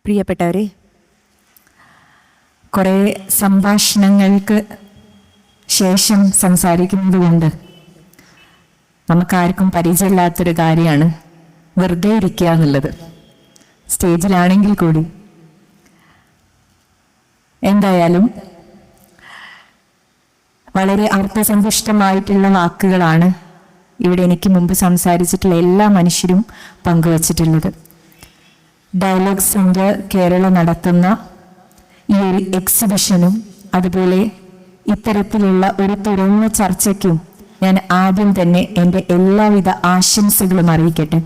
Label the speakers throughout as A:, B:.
A: പ്രിയപ്പെട്ടവരെ, കുറേ സംഭാഷണങ്ങൾക്ക് ശേഷം സംസാരിക്കുന്നത് കൊണ്ട് നമുക്കാർക്കും പരിചയമില്ലാത്തൊരു കാര്യമാണ് വെറുതെ ഇരിക്കുക എന്നുള്ളത്, സ്റ്റേജിലാണെങ്കിൽ കൂടി. എന്തായാലും വളരെ അർത്ഥസമ്പുഷ്ടമായിട്ടുള്ള വാക്കുകളാണ് ഇവിടെ എനിക്ക് മുമ്പ് സംസാരിച്ചിട്ടുള്ള എല്ലാ മനുഷ്യരും പങ്കുവച്ചിട്ടുള്ളത്. ഡയലോഗ് സെൻ്റർ കേരള നടത്തുന്ന ഈ ഒരു എക്സിബിഷനും അതുപോലെ ഇത്തരത്തിലുള്ള ഒരു തുറന്ന ചർച്ചയ്ക്കും ഞാൻ ആദ്യം തന്നെ എൻ്റെ എല്ലാവിധ ആശംസകളും അറിയിക്കട്ടെ.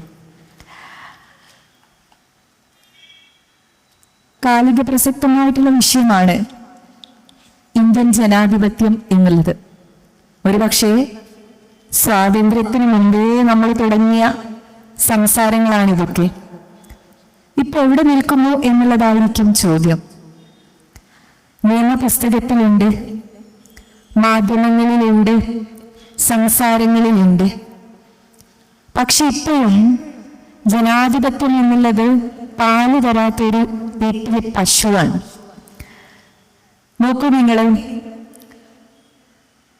A: കാലിക പ്രസക്തമായിട്ടുള്ള വിഷയമാണ് ഇന്ത്യൻ ജനാധിപത്യം എന്നുള്ളത്. ഒരുപക്ഷെ സ്വാതന്ത്ര്യത്തിന് മുമ്പേ നമ്മൾ തുടങ്ങിയ സംസാരങ്ങളാണിതൊക്കെ. ഇപ്പൊ എവിടെ നിൽക്കുന്നു എന്നുള്ളതായിരിക്കും ചോദ്യം. നിയമപുസ്തകത്തിലുണ്ട്, മാധ്യമങ്ങളിലുണ്ട്, സംസാരങ്ങളിലുണ്ട്. പക്ഷെ ഇപ്പോഴും ജനാധിപത്യം എന്നുള്ളത് പാല് തരാത്തൊരു വീട്ടിലെ പശുവാണ്. നോക്കൂ,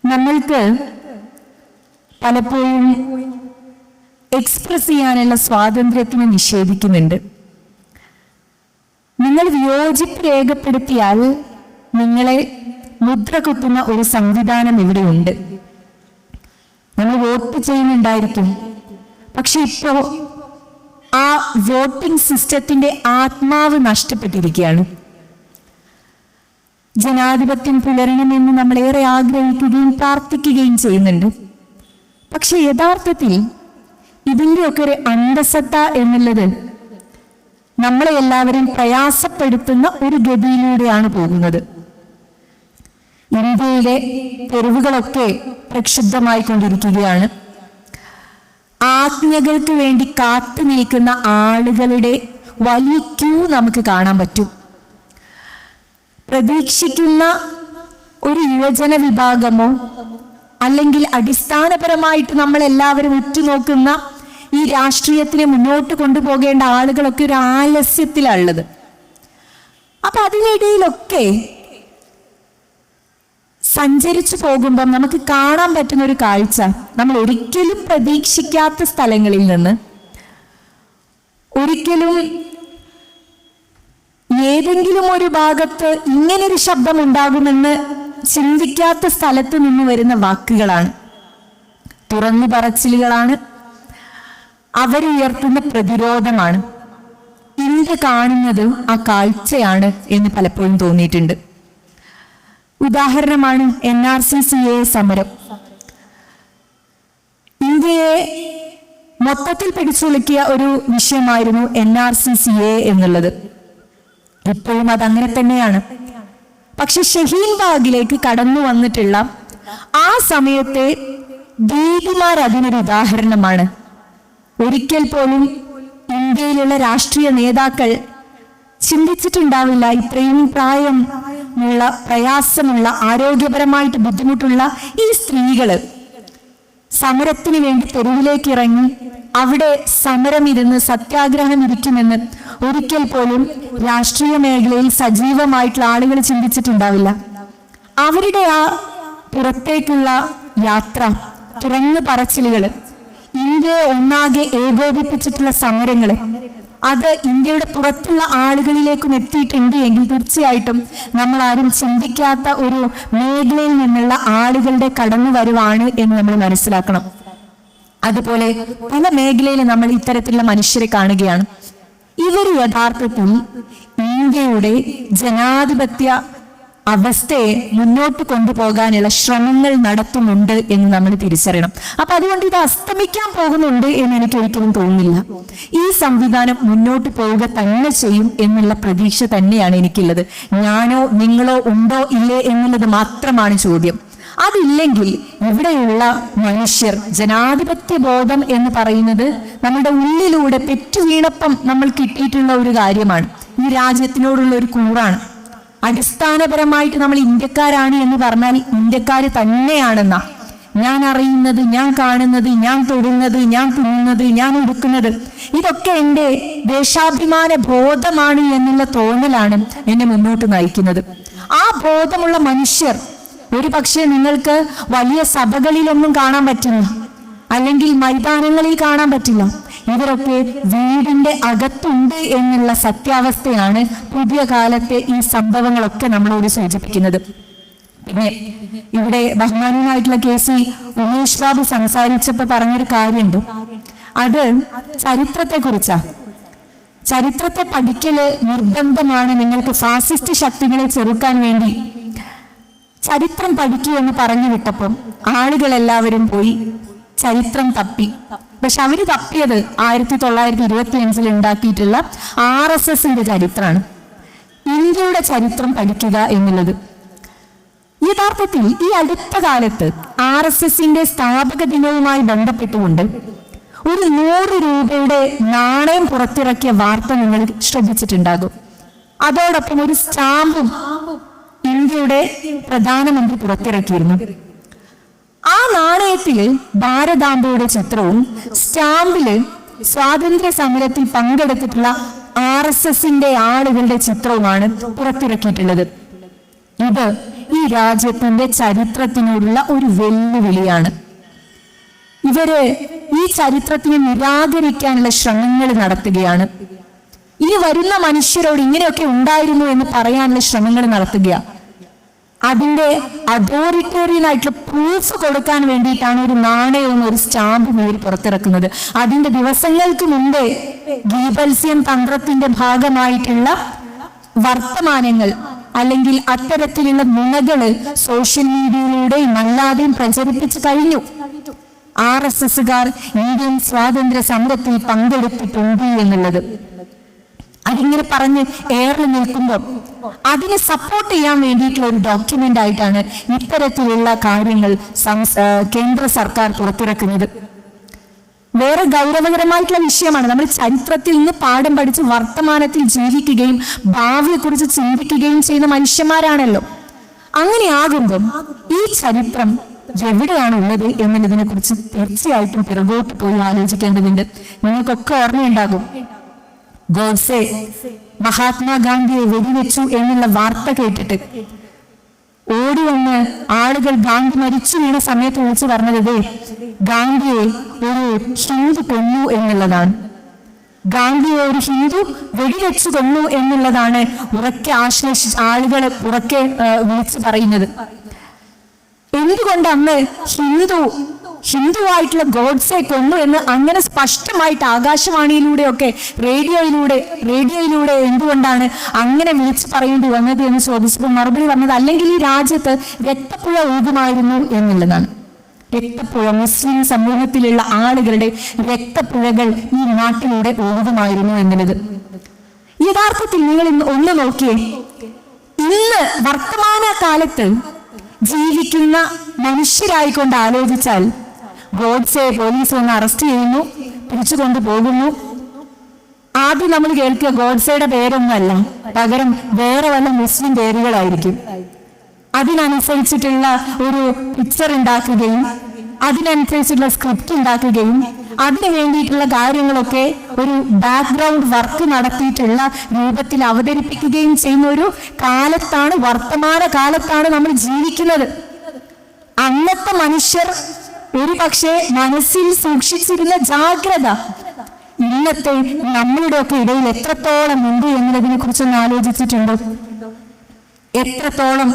A: നമ്മൾക്ക് പലപ്പോഴും എക്സ്പ്രസ് ചെയ്യാനുള്ള സ്വാതന്ത്ര്യത്തിന് നിഷേധിക്കുന്നുണ്ട്. നിങ്ങൾ വിയോജിപ്പ് രേഖപ്പെടുത്തിയാൽ നിങ്ങളെ മുദ്ര കുത്തുന്ന ഒരു സംവിധാനം ഇവിടെയുണ്ട്. നമ്മൾ വോട്ട് ചെയ്യുന്നുണ്ടായിരിക്കും, പക്ഷെ ഇപ്പോ ആ വോട്ടിംഗ് സിസ്റ്റത്തിന്റെ ആത്മാവ് നഷ്ടപ്പെട്ടിരിക്കുകയാണ്. ജനാധിപത്യം പുലരണമെന്ന് നമ്മൾ ഏറെ ആഗ്രഹിക്കുകയും പ്രാർത്ഥിക്കുകയും ചെയ്യുന്നുണ്ട്. പക്ഷെ യഥാർത്ഥത്തിൽ ഇതിൻ്റെയൊക്കെ ഒരു അന്തസത്ത എന്നുള്ളത് നമ്മളെ എല്ലാവരും പ്രയാസപ്പെടുത്തുന്ന ഒരു ഗതിയിലൂടെയാണ് പോകുന്നത്. ഇന്ത്യയിലെ തെരുവുകളൊക്കെ പ്രക്ഷുബ്ധമായിക്കൊണ്ടിരിക്കുകയാണ്. ആജ്ഞകൾക്ക് വേണ്ടി കാത്തു നിൽക്കുന്ന ആളുകളുടെ വലിയ ക്യൂ നമുക്ക് കാണാൻ പറ്റും. പ്രതീക്ഷിക്കുന്ന ഒരു യുവജന വിഭാഗമോ അല്ലെങ്കിൽ അടിസ്ഥാനപരമായിട്ട് നമ്മൾ എല്ലാവരും ഉറ്റുനോക്കുന്ന ഈ രാഷ്ട്രീയത്തിനെ മുന്നോട്ട് കൊണ്ടുപോകേണ്ട ആളുകളൊക്കെ ഒരു ആലസ്യത്തിലുള്ളത്. അപ്പൊ അതിനിടയിലൊക്കെ സഞ്ചരിച്ചു പോകുമ്പം നമുക്ക് കാണാൻ പറ്റുന്ന ഒരു കാഴ്ച, നമ്മൾ ഒരിക്കലും പ്രതീക്ഷിക്കാത്ത സ്ഥലങ്ങളിൽ നിന്ന്, ഒരിക്കലും ഏതെങ്കിലും ഒരു ഭാഗത്ത് ഇങ്ങനൊരു ശബ്ദം ഉണ്ടാകുമെന്ന് ചിന്തിക്കാത്ത സ്ഥലത്ത് നിന്ന് വരുന്ന വാക്കുകളാണ്, തുറന്നു പറച്ചിലുകളാണ്, അവരുയർത്തുന്ന പ്രതിരോധമാണ്. ഇന്ത്യ കാണുന്നത് ആ കാഴ്ചയാണ് എന്ന് പലപ്പോഴും തോന്നിയിട്ടുണ്ട്. ഉദാഹരണമാണ് NRC-CAA സമരം. ഇന്ത്യയെ മൊത്തത്തിൽ പിടിച്ചുലക്കിയ ഒരു വിഷയമായിരുന്നു NRC-CAA എന്നുള്ളത്. ഇപ്പോഴും അതങ്ങനെ തന്നെയാണ്. പക്ഷെ ഷഹീൻ ബാഗിലേക്ക് കടന്നു വന്നിട്ടുള്ള ആ സമയത്തെ ദീദിമാർ അതിനൊരു ഉദാഹരണമാണ്. ഒരിക്കൽ പോലും ഇന്ത്യയിലുള്ള രാഷ്ട്രീയ നേതാക്കൾ ചിന്തിച്ചിട്ടുണ്ടാവില്ല ഇത്രയും പ്രായമുള്ള, പ്രയാസമുള്ള, ആരോഗ്യപരമായിട്ട് ബുദ്ധിമുട്ടുള്ള ഈ സ്ത്രീകള് സമരത്തിന് വേണ്ടി തെരുവിലേക്ക് ഇറങ്ങി അവിടെ സമരമിരുന്ന് സത്യാഗ്രഹം ഇരിക്കുമെന്ന് ഒരിക്കൽ പോലും രാഷ്ട്രീയ മേഖലയിൽ സജീവമായിട്ടുള്ള ആളുകൾ ചിന്തിച്ചിട്ടുണ്ടാവില്ല. അവരുടെ ആ പുറത്തേക്കുള്ള യാത്ര, തുറന്നു പറച്ചിലുകള്, ഇന്ത്യയെ ഒന്നാകെ ഏകോപിപ്പിച്ചിട്ടുള്ള സമരങ്ങള്, അത് ഇന്ത്യയുടെ പുറത്തുള്ള ആളുകളിലേക്കും എത്തിയിട്ടുണ്ട് എങ്കിൽ തീർച്ചയായിട്ടും നമ്മൾ ആരും ചിന്തിക്കാത്ത ഒരു മേഖലയിൽ നിന്നുള്ള ആളുകളുടെ കടന്നു വരവാണ് എന്ന് നമ്മൾ മനസ്സിലാക്കണം. അതുപോലെ പല മേഖലയിൽ നമ്മൾ ഇത്തരത്തിലുള്ള മനുഷ്യരെ കാണുകയാണ്. ഇവർ യഥാർത്ഥത്തിൽ ഇന്ത്യയുടെ ജനാധിപത്യ അവസ്ഥയെ മുന്നോട്ട് കൊണ്ടുപോകാനുള്ള ശ്രമങ്ങൾ നടത്തുന്നുണ്ട് എന്ന് നമ്മൾ തിരിച്ചറിയണം. അപ്പൊ അതുകൊണ്ട് ഇത് അസ്തമിക്കാൻ പോകുന്നുണ്ട് എന്ന് എനിക്ക് ഒരിക്കലും തോന്നുന്നില്ല. ഈ സംവിധാനം മുന്നോട്ട് പോവുക തന്നെ ചെയ്യും എന്നുള്ള പ്രതീക്ഷ തന്നെയാണ് എനിക്കുള്ളത്. ഞാനോ നിങ്ങളോ ഉണ്ടോ ഇല്ലേ എന്നുള്ളത് മാത്രമാണ് ചോദ്യം. അതില്ലെങ്കിൽ ഇവിടെയുള്ള മനുഷ്യർ, ജനാധിപത്യ ബോധം എന്ന് പറയുന്നത് നമ്മുടെ ഉള്ളിലൂടെ പെറ്റുവീണപ്പം നമ്മൾ കിട്ടിയിട്ടുള്ള ഒരു കാര്യമാണ്. ഈ രാജ്യത്തിനോടുള്ള ഒരു കൂറാണ്. അടിസ്ഥാനപരമായിട്ട് നമ്മൾ ഇന്ത്യക്കാരാണ് എന്ന് പറഞ്ഞാൽ ഇന്ത്യക്കാര് തന്നെയാണെന്നാ. ഞാൻ അറിയുന്നത്, ഞാൻ കാണുന്നത്, ഞാൻ തൊടുന്നത്, ഞാൻ തിന്നുന്നത്, ഞാൻ ഉടുക്കുന്നത്, ഇതൊക്കെ എൻ്റെ ദേശാഭിമാന ബോധമാണ് എന്നുള്ള തോന്നലാണ് എന്നെ മുന്നോട്ട് നയിക്കുന്നത്. ആ ബോധമുള്ള മനുഷ്യർ ഒരു പക്ഷേ നിങ്ങൾക്ക് വലിയ സഭകളിലൊന്നും കാണാൻ പറ്റില്ല, അല്ലെങ്കിൽ മൈതാനങ്ങളിൽ കാണാൻ പറ്റില്ല. ഇവരൊക്കെ വീടിന്റെ അകത്തുണ്ട് എന്നുള്ള സത്യാവസ്ഥയാണ് പുതിയ കാലത്തെ ഈ സംഭവങ്ങളൊക്കെ നമ്മളോട് സൂചിപ്പിക്കുന്നത്. പിന്നെ ഇവിടെ ബഹുമാനീയനായിട്ടുള്ള KC ഉമേഷ് ബാബു സംസാരിച്ചപ്പോൾ പറഞ്ഞൊരു കാര്യമുണ്ട്. അത് ചരിത്രത്തെ കുറിച്ചാണ്. ചരിത്രത്തെ പഠിക്കല് നിർബന്ധമാണ് നിങ്ങൾക്ക് ഫാസിസ്റ്റ് ശക്തികളെ ചെറുക്കാൻ വേണ്ടി. ചരിത്രം പഠിക്കൂ എന്ന് പറഞ്ഞു വിട്ടപ്പം ആളുകളെല്ലാവരും പോയി ചരിത്രം തപ്പി. പക്ഷെ അവര് തപ്പിയത് 1925 ഉണ്ടാക്കിയിട്ടുള്ള RSSന്റെ ചരിത്രമാണ്. ഇന്ത്യയുടെ ചരിത്രം പഠിക്കുക എന്നുള്ളത് യഥാർത്ഥത്തിൽ ഈ അടുത്ത കാലത്ത് RSSന്റെ സ്ഥാപക ദിനവുമായി ബന്ധപ്പെട്ടുകൊണ്ട് ഒരു 100 രൂപയുടെ നാണയം പുറത്തിറക്കിയ വാർത്ത നിങ്ങൾ ശ്രദ്ധിച്ചിട്ടുണ്ടാകും. അതോടൊപ്പം ഒരു സ്റ്റാമ്പും ഇന്ത്യയുടെ പ്രധാനമന്ത്രി പുറത്തിറക്കിയിരുന്നു. ആ നാണയത്തിൽ ഭാരതാംബയുടെ ചിത്രവും സ്റ്റാമ്പില് സ്വാതന്ത്ര്യ സമരത്തിൽ പങ്കെടുത്തിട്ടുള്ള RSSന്റെ ആളുകളുടെ ചിത്രവുമാണ് പുറത്തിറക്കിയിട്ടുള്ളത്. ഇത് ഈ രാജ്യത്തിന്റെ ചരിത്രത്തിനോടുള്ള ഒരു വെല്ലുവിളിയാണ്. ഇവര് ഈ ചരിത്രത്തിനെ നിരാകരിക്കാനുള്ള ശ്രമങ്ങൾ നടത്തുകയാണ്. ഇനി വരുന്ന മനുഷ്യരോട് ഇങ്ങനെയൊക്കെ ഉണ്ടായിരുന്നു എന്ന് പറയാനുള്ള ശ്രമങ്ങൾ നടത്തുകയാണ്. അതിന്റെ അതോറിറ്റേറിയൻ ആയിട്ടുള്ള പ്രൂഫ് കൊടുക്കാൻ വേണ്ടിയിട്ടാണ് ഒരു നാണയവും ഒരു സ്റ്റാമ്പും ഇവർ പുറത്തിറക്കുന്നത്. അതിന്റെ ദിവസങ്ങൾക്ക് മുമ്പേ ഗീബൽസിയൻ തന്ത്രത്തിന്റെ ഭാഗമായിട്ടുള്ള വർത്തമാനങ്ങൾ അല്ലെങ്കിൽ അത്തരത്തിലുള്ള നുണകള് സോഷ്യൽ മീഡിയയിലൂടെയും അല്ലാതെയും പ്രചരിപ്പിച്ചു കഴിഞ്ഞു. RSSകാർ ഇന്ത്യൻ സ്വാതന്ത്ര്യ സമരത്തിൽ പങ്കെടുത്തിട്ടുണ്ട് എന്നുള്ളത് അതിങ്ങനെ പറഞ്ഞ് ഏറി നിൽക്കുമ്പോൾ അതിനെ സപ്പോർട്ട് ചെയ്യാൻ വേണ്ടിയിട്ടുള്ള ഒരു ഡോക്യുമെന്റ് ആയിട്ടാണ് ഇത്തരത്തിലുള്ള കാര്യങ്ങൾ കേന്ദ്ര സർക്കാർ പുറത്തിറക്കുന്നത്. വേറെ ഗൗരവകരമായിട്ടുള്ള വിഷയമാണ്. നമ്മൾ ചരിത്രത്തിൽ നിന്ന് പാഠം പഠിച്ച് വർത്തമാനത്തിൽ ജീവിക്കുകയും ഭാവിയെക്കുറിച്ച് ചിന്തിക്കുകയും ചെയ്യുന്ന മനുഷ്യന്മാരാണല്ലോ. അങ്ങനെയാകുമ്പം ഈ ചരിത്രം എവിടെയാണ് ഉള്ളത് എന്നുള്ളതിനെ കുറിച്ച് തീർച്ചയായിട്ടും പിറകോട്ട് പോയി ആലോചിക്കേണ്ടതുണ്ട്. നിങ്ങൾക്കൊക്കെ ഓർമ്മയുണ്ടാകും, ഗോഡ്സെ മഹാത്മാഗാന്ധിയെ വെടിവെച്ചു എന്നുള്ള വാർത്ത കേട്ടിട്ട് ഓടി വന്ന് ആളുകൾ ഗാന്ധി മരിച്ചു വീണ സമയത്ത് വിളിച്ചു പറഞ്ഞത് ഗാന്ധിയെ ഒരു ഹിന്ദു കൊന്നു എന്നുള്ളതാണ്. ഗാന്ധിയെ ഒരു ഹിന്ദു വെടിവെച്ചു കൊന്നു എന്നുള്ളതാണ് ഉറക്കെ ആശ്ലേഷിച്ച് ആളുകളെ ഉറക്കെ വിളിച്ചു പറയുന്നത്. എന്തുകൊണ്ട് അന്ന് ഹിന്ദുവായിട്ടുള്ള ഗോഡ്സെ കൊന്നു എന്ന് അങ്ങനെ സ്പഷ്ടമായിട്ട് ആകാശവാണിയിലൂടെയൊക്കെ റേഡിയോയിലൂടെ എന്തുകൊണ്ടാണ് അങ്ങനെ വിളിച്ചു പറയേണ്ടി വന്നത് എന്ന് ചോദിച്ചപ്പോൾ മറുപടി പറഞ്ഞത് അല്ലെങ്കിൽ ഈ രാജ്യത്ത് രക്തപ്പുഴ ഒഴുകുമായിരുന്നു എന്നുള്ളതാണ്. രക്തപ്പുഴ, മുസ്ലിം സമൂഹത്തിലുള്ള ആളുകളുടെ രക്തപ്പുഴകൾ ഈ നാട്ടിലൂടെ ഒഴുകുമായിരുന്നു എന്നുള്ളത്. യഥാർത്ഥത്തിൽ നിങ്ങൾ ഒന്ന് നോക്കിയേ, ഇന്ന് വർത്തമാന കാലത്ത് ജീവിക്കുന്ന മനുഷ്യരായിക്കൊണ്ട് ആലോചിച്ചാൽ ഗോഡ്സെ പോലീസ് വന്ന് അറസ്റ്റ് ചെയ്യുന്നു, പിടിച്ചുകൊണ്ട് പോകുന്നു. ആദ്യം നമ്മൾ കേൾക്കുക ഗോഡ്സെയുടെ പേരൊന്നുമല്ല, പകരം വേറെ വല്ല മുസ്ലിം പേരുകളായിരിക്കും. അതിനനുസരിച്ചിട്ടുള്ള ഒരു പിക്ചർ ഉണ്ടാക്കുകയും അതിനനുസരിച്ചുള്ള സ്ക്രിപ്റ്റ് ഉണ്ടാക്കുകയും അതിനു വേണ്ടിയിട്ടുള്ള കാര്യങ്ങളൊക്കെ ഒരു ബാക്ക്ഗ്രൗണ്ട് വർക്ക് നടത്തിയിട്ടുള്ള രൂപത്തിൽ അവതരിപ്പിക്കുകയും ചെയ്യുന്ന ഒരു കാലത്താണ്, വർത്തമാന കാലത്താണ് നമ്മൾ ജീവിക്കുന്നത്. അന്നത്തെ മനുഷ്യർ ഒരു പക്ഷേ മനസ്സിൽ സൂക്ഷിച്ചിരുന്ന ജാഗ്രത ഇന്നത്തെ നമ്മളുടെയൊക്കെ ഇടയിൽ എത്രത്തോളം ഉണ്ട് എന്നതിനെ കുറിച്ചൊന്ന് ആലോചിച്ചിട്ടുണ്ടോ? എത്രത്തോളം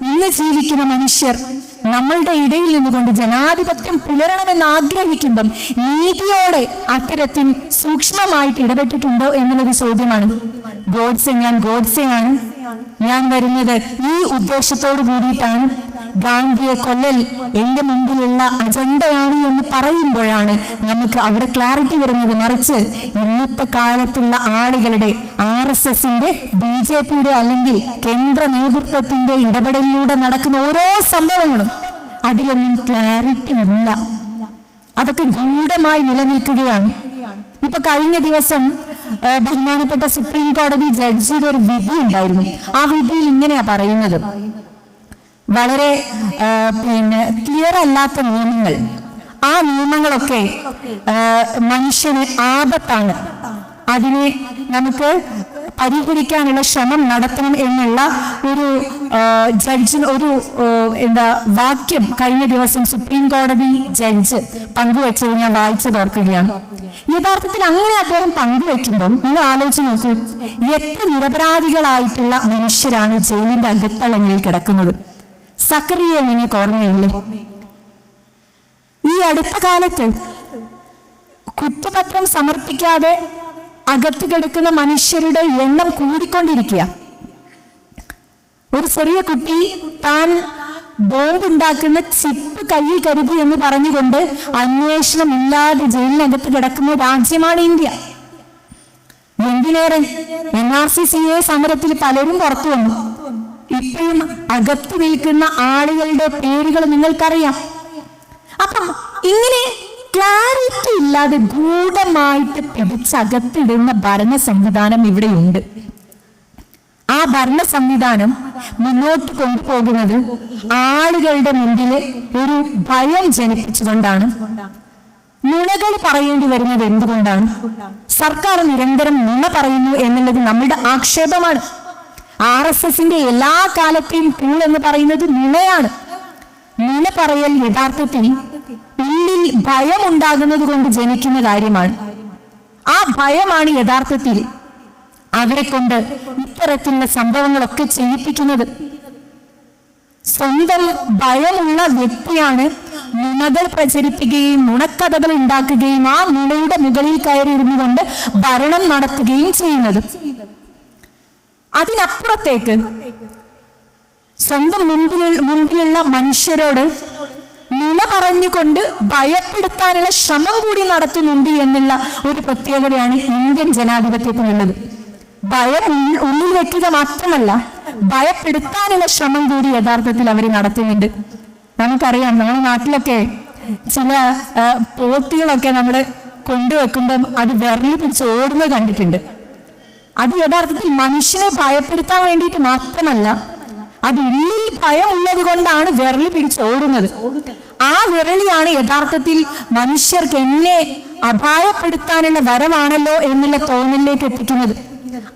A: ഇന്ന് ജീവിക്കുന്ന മനുഷ്യർ നമ്മളുടെ ഇടയിൽ നിന്നുകൊണ്ട് ജനാധിപത്യം പുലരണമെന്ന് ആഗ്രഹിക്കുമ്പം നീതിയോടെ അത്തരത്തിൽ സൂക്ഷ്മമായിട്ട് ഇടപെട്ടിട്ടുണ്ടോ എന്നുള്ളൊരു ചോദ്യമാണ്. ഞാൻ ഗോഡ്സെയാണ്, ഞാൻ വരുന്നത് ഈ ഉദ്ദേശത്തോടു കൂടിയിട്ടാണ്, ഗാന്ധിയെ കൊല്ലൽ എന്റെ മുമ്പിലുള്ള അജണ്ടയാണ് എന്ന് പറയുമ്പോഴാണ് നമുക്ക് അവിടെ ക്ലാരിറ്റി വരുന്നത്. മറിച്ച് ഇന്നത്തെ കാലത്തുള്ള ആളുകളുടെ RSSന്റെ BJPയുടെ അല്ലെങ്കിൽ കേന്ദ്ര നേതൃത്വത്തിന്റെ ഇടപെടലിലൂടെ നടക്കുന്ന ഓരോ സംഭവങ്ങളും അതിലൊന്നും ക്ലാരിറ്റി ഇല്ല. അതൊക്കെ ഗൂഢമായി നിലനിൽക്കുകയാണ്. ഇപ്പൊ കഴിഞ്ഞ ദിവസം ബഹുമാനപ്പെട്ട സുപ്രീം കോടതി ജഡ്ജിയുടെ ഒരു വിധി ഉണ്ടായിരുന്നു. ആ വിധിയിൽ ഇങ്ങനെയാ പറയുന്നത്: വളരെ ക്ലിയർ അല്ലാത്ത നിയമങ്ങൾ, ആ നിയമങ്ങളൊക്കെ മനുഷ്യന് ആപത്താണ്. അതിനെ നമുക്ക് പരിഹരിക്കാനുള്ള ശ്രമം നടത്തണം എന്നുള്ള ഒരു വാക്യം കഴിഞ്ഞ ദിവസം സുപ്രീം കോടതി ജഡ്ജ് പങ്കുവെച്ചത് ഞാൻ വായിച്ചതോർക്കുകയാണ്. യഥാർത്ഥത്തിൽ അങ്ങനെ അദ്ദേഹം പങ്കുവെക്കുമ്പോൾ നിങ്ങൾ ആലോചിച്ച് നോക്കൂ, എത്ര നിരപരാധികളായിട്ടുള്ള മനുഷ്യരാണ് ജയിലിന്റെ അകത്തളങ്ങളിൽ കിടക്കുന്നത്. സക്കറിയെ നിങ്ങൾക്ക് ഓർമ്മയില്ലേ? ഈ അടുത്ത കാലത്ത് കുറ്റപത്രം സമർപ്പിക്കാതെ അകത്ത് കിടക്കുന്ന മനുഷ്യരുടെ എണ്ണം കൂടിക്കൊണ്ടിരിക്കുക. ഒരു ചെറിയ കുട്ടി താൻ ബോംബുണ്ടാക്കുന്ന ചിപ്പ് കയ്യിൽ കരുതി എന്ന് പറഞ്ഞുകൊണ്ട് അന്വേഷണം ഇല്ലാതെ ജയിലിനകത്ത് കിടക്കുന്ന രാജ്യമാണ് ഇന്ത്യ. എന്തിനേറെ NRC-CA സമരത്തിൽ പലരും പുറത്തു വന്നു. ഇപ്പോഴും അകത്ത് നിൽക്കുന്ന ആളുകളുടെ പേരുകൾ നിങ്ങൾക്കറിയാം. അപ്പം ഇങ്ങനെ ക്ലാരിറ്റി ഇല്ലാതെ ഗൂഢമായിട്ട് പിടിച്ചകത്തിടുന്ന ഭരണ സംവിധാനം ഇവിടെയുണ്ട്. ആ ഭരണ സംവിധാനം മുന്നോട്ട് കൊണ്ടുപോകുന്നത് ആളുകളുടെ മുമ്പിൽ ഒരു ഭയം ജനിപ്പിച്ചുകൊണ്ടാണ്. നുണകൾ പറയേണ്ടി വരുന്നത് എന്തുകൊണ്ടാണ്? സർക്കാർ നിരന്തരം നുണ പറയുന്നു എന്നുള്ളത് നമ്മുടെ ആക്ഷേപമാണ്. RSSന്റെ എല്ലാ കാലത്തെയും ടൂൾ എന്ന് പറയുന്നത് നുണയാണ്. നുണ പറയൽ യഥാർത്ഥത്തിൽ ഉള്ളിൽ ഭയം ഉണ്ടാകുന്നത് കൊണ്ട് ജനിക്കുന്ന കാര്യമാണ്. ആ ഭയമാണ് യഥാർത്ഥത്തിൽ അവരെ കൊണ്ട് ഇത്തരത്തിലുള്ള സംഭവങ്ങളൊക്കെ ചെയ്യിപ്പിക്കുന്നത്. സ്വന്തം ഭയമുള്ള വ്യക്തിയാണ് നുണകൾ പ്രചരിപ്പിക്കുകയും നുണക്കഥകൾ ഉണ്ടാക്കുകയും ആ നുണയുടെ മുകളിൽ കയറി ഇരുന്നു കൊണ്ട് ഭരണം നടത്തുകയും ചെയ്യുന്നത്. അതിനപ്പുറത്തേക്ക് സ്വന്തം മുമ്പിലുള്ള മനുഷ്യരോട് നുണ പറഞ്ഞുകൊണ്ട് ഭയപ്പെടുത്താനുള്ള ശ്രമം കൂടി നടത്തുന്നുണ്ട് എന്നുള്ള ഒരു പ്രത്യേകതയാണ് ഇന്ത്യൻ ജനാധിപത്യത്തിനുള്ളത്. ഭയം ഉള്ളിൽ വെക്കുക മാത്രമല്ല, ഭയപ്പെടുത്താനുള്ള ശ്രമം കൂടി യഥാർത്ഥത്തിൽ അവർ നടത്തുന്നുണ്ട്. നമുക്കറിയാം, നമ്മുടെ നാട്ടിലൊക്കെ ചില പോത്തുകളൊക്കെ നമ്മൾ കൊണ്ടുവെക്കുമ്പം അത് വിരൽ പിടിച്ച് ഓടുന്നത് കണ്ടിട്ടുണ്ട്. അത് യഥാർത്ഥത്തിൽ മനുഷ്യനെ ഭയപ്പെടുത്താൻ വേണ്ടിയിട്ട് മാത്രമല്ല, അത് ഉള്ളിൽ ഭയം ഉള്ളത് കൊണ്ടാണ് വിരൽ പിടിച്ച് ഓടുന്നത്. ആ വിരളിയാണ് യഥാർത്ഥത്തിൽ മനുഷ്യർക്ക് എന്നെ അപായപ്പെടുത്താനുള്ള വരവാണല്ലോ എന്നുള്ള തോന്നലിലേക്ക് എത്തിക്കുന്നത്.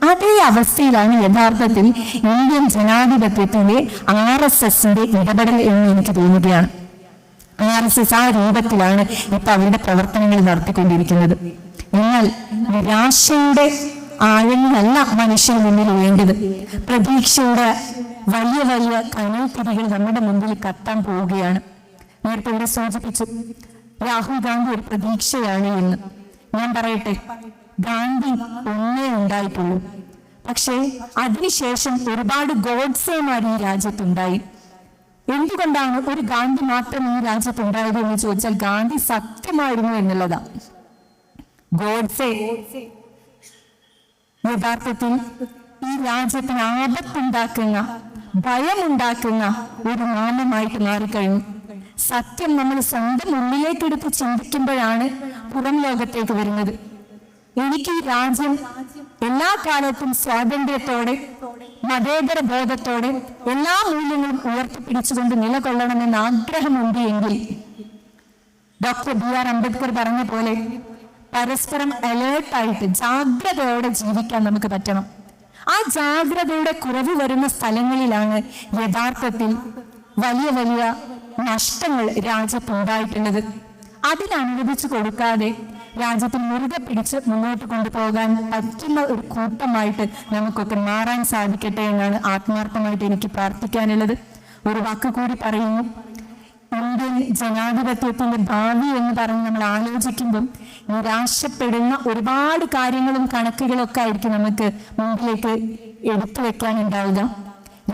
A: അതേ അവസ്ഥയിലാണ് യഥാർത്ഥത്തിൽ ഇന്ത്യൻ ജനാധിപത്യത്തിലെ RSSന്റെ ഇടപെടൽ എന്ന് എനിക്ക് തോന്നുകയാണ്. RSS ആ രൂപത്തിലാണ് ഇപ്പൊ അവരുടെ പ്രവർത്തനങ്ങൾ നടത്തിക്കൊണ്ടിരിക്കുന്നത്. എന്നാൽ നിരാശയുടെ ആഴങ്ങളല്ല മനുഷ്യന് മുന്നിൽ വേണ്ടത്. പ്രതീക്ഷയുടെ വലിയ വലിയ കനൽത്തിരികൾ നമ്മുടെ മുമ്പിൽ കത്താൻ പോവുകയാണ്. നേരത്തെ ഇവിടെ സൂചിപ്പിച്ചു രാഹുൽ ഗാന്ധി ഒരു പ്രതീക്ഷയാണ് എന്ന്. ഞാൻ പറയട്ടെ, ഗാന്ധി ഒന്നേ ഉണ്ടായിട്ടുള്ളൂ. പക്ഷേ അതിനുശേഷം ഒരുപാട് ഗോഡ്സേമാർ ഈ രാജ്യത്തുണ്ടായി. എന്തുകൊണ്ടാണ് ഒരു ഗാന്ധി മാത്രം ഈ രാജ്യത്തുണ്ടായത് എന്ന് ചോദിച്ചാൽ ഗാന്ധി സത്യമായിരുന്നു എന്നുള്ളതാ. ഗോഡ്സെ യഥാർത്ഥത്തിൽ ഈ രാജ്യത്തിന് ആപത്തുണ്ടാക്കുന്ന, ഭയമുണ്ടാക്കുന്ന ഒരു നാമമായിട്ട് മാറിക്കഴിഞ്ഞു. സത്യം നമ്മൾ സ്വന്തം ഉള്ളിലേക്കെടുത്ത് ചിന്തിക്കുമ്പോഴാണ് പുറം ലോകത്തേക്ക് വരുന്നത്. എനിക്ക് ഈ രാജ്യം എല്ലാ കാലത്തും സ്വാതന്ത്ര്യത്തോടെ, മതേതര ബോധത്തോടെ എല്ലാ മൂല്യങ്ങളും ഉയർത്തിപ്പിടിച്ചുകൊണ്ട് നിലകൊള്ളണമെന്ന് ആഗ്രഹമുണ്ട് എങ്കിൽ ഡോക്ടർ BR അംബേദ്കർ പറഞ്ഞ പോലെ പരസ്പരം അലേർട്ടായിട്ട് ജാഗ്രതയോടെ ജീവിക്കാൻ നമുക്ക് പറ്റണം. ആ ജാഗ്രതയുടെ കുറവ് വരുന്ന സ്ഥലങ്ങളിലാണ് യഥാർത്ഥത്തിൽ വലിയ വലിയ നഷ്ടങ്ങൾ രാജ്യത്തുണ്ടായിട്ടുള്ളത്. അതിനനുവദിച്ചു കൊടുക്കാതെ രാജ്യത്തിൽ മുറുകെ പിടിച്ച് മുന്നോട്ട് കൊണ്ടുപോകാൻ പറ്റുന്ന ഒരു കൂട്ടമായിട്ട് നമുക്കൊക്കെ മാറാൻ സാധിക്കട്ടെ എന്നാണ് ആത്മാർത്ഥമായിട്ട് എനിക്ക് പ്രാർത്ഥിക്കാനുള്ളത്. ഒരു വാക്ക് കൂടി പറയുന്നു, ഇന്ത്യൻ ജനാധിപത്യത്തിന്റെ ഭാവി എന്ന് പറഞ്ഞ് നമ്മൾ ആലോചിക്കുമ്പം നിരാശപ്പെടുന്ന ഒരുപാട് കാര്യങ്ങളും കണക്കുകളൊക്കെ ആയിരിക്കും നമുക്ക് മുമ്പിലേക്ക് എടുത്തു വെക്കാനുണ്ടാവുക.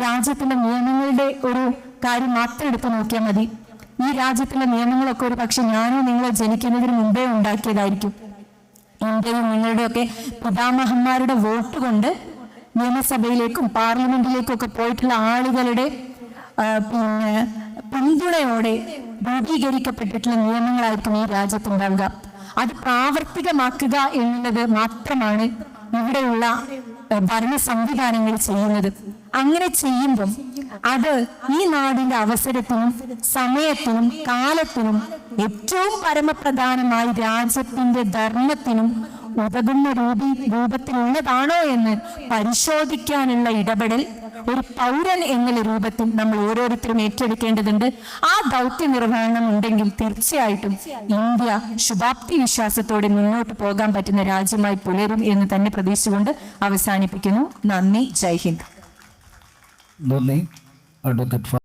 A: രാജ്യത്തിന്റെ നിയമങ്ങളുടെ ഒരു കാര്യം മാത്രം എടുത്തു നോക്കിയാൽ മതി. ഈ രാജ്യത്തിലെ നിയമങ്ങളൊക്കെ ഒരു പക്ഷെ ഞാനോ നിങ്ങളോ ജനിക്കുന്നതിന് മുമ്പേ ഉണ്ടാക്കിയതായിരിക്കും. ഇന്ത്യയിൽ നിങ്ങളുടെയൊക്കെ പിതാമഹന്മാരുടെ വോട്ട് കൊണ്ട് നിയമസഭയിലേക്കും പാർലമെന്റിലേക്കും ഒക്കെ പോയിട്ടുള്ള ആളുകളുടെ പിന്തുണയോടെ രൂപീകരിക്കപ്പെട്ടിട്ടുള്ള നിയമങ്ങളായിരിക്കും ഈ രാജ്യത്തുണ്ടാവുക. അത് പ്രാവർത്തികമാക്കുക എന്നുള്ളത് മാത്രമാണ് ഇവിടെയുള്ള ഭരണ സംവിധാനങ്ങൾ ചെയ്യുന്നത്. അങ്ങനെ ചെയ്യുമ്പം അത് ഈ നാടിന്റെ അവസരത്തിനും സമയത്തിനും കാലത്തിനും ഏറ്റവും പരമപ്രധാനമായി രാജ്യത്തിന്റെ ധർമ്മത്തിനും ഉതകുന്ന രൂപത്തിലുള്ളതാണോ എന്ന് പരിശോധിക്കാനുള്ള ഇടപെടൽ ഒരു പൗരൻ എന്നുള്ള രൂപത്തിൽ നമ്മൾ ഓരോരുത്തരും ഏറ്റെടുക്കേണ്ടതുണ്ട്. ആ ദൗത്യ നിർവഹണം ഉണ്ടെങ്കിൽ തീർച്ചയായിട്ടും ഇന്ത്യ ശുഭാപ്തി വിശ്വാസത്തോടെ മുന്നോട്ട് പോകാൻ പറ്റുന്ന രാജ്യമായി പുലരും എന്ന് തന്നെ പ്രതീക്ഷിച്ചുകൊണ്ട് അവസാനിപ്പിക്കുന്നു. നന്ദി. ജയ് ഹിന്ദ്.
B: നന്ദി. അഡ്വക്കേറ്റ്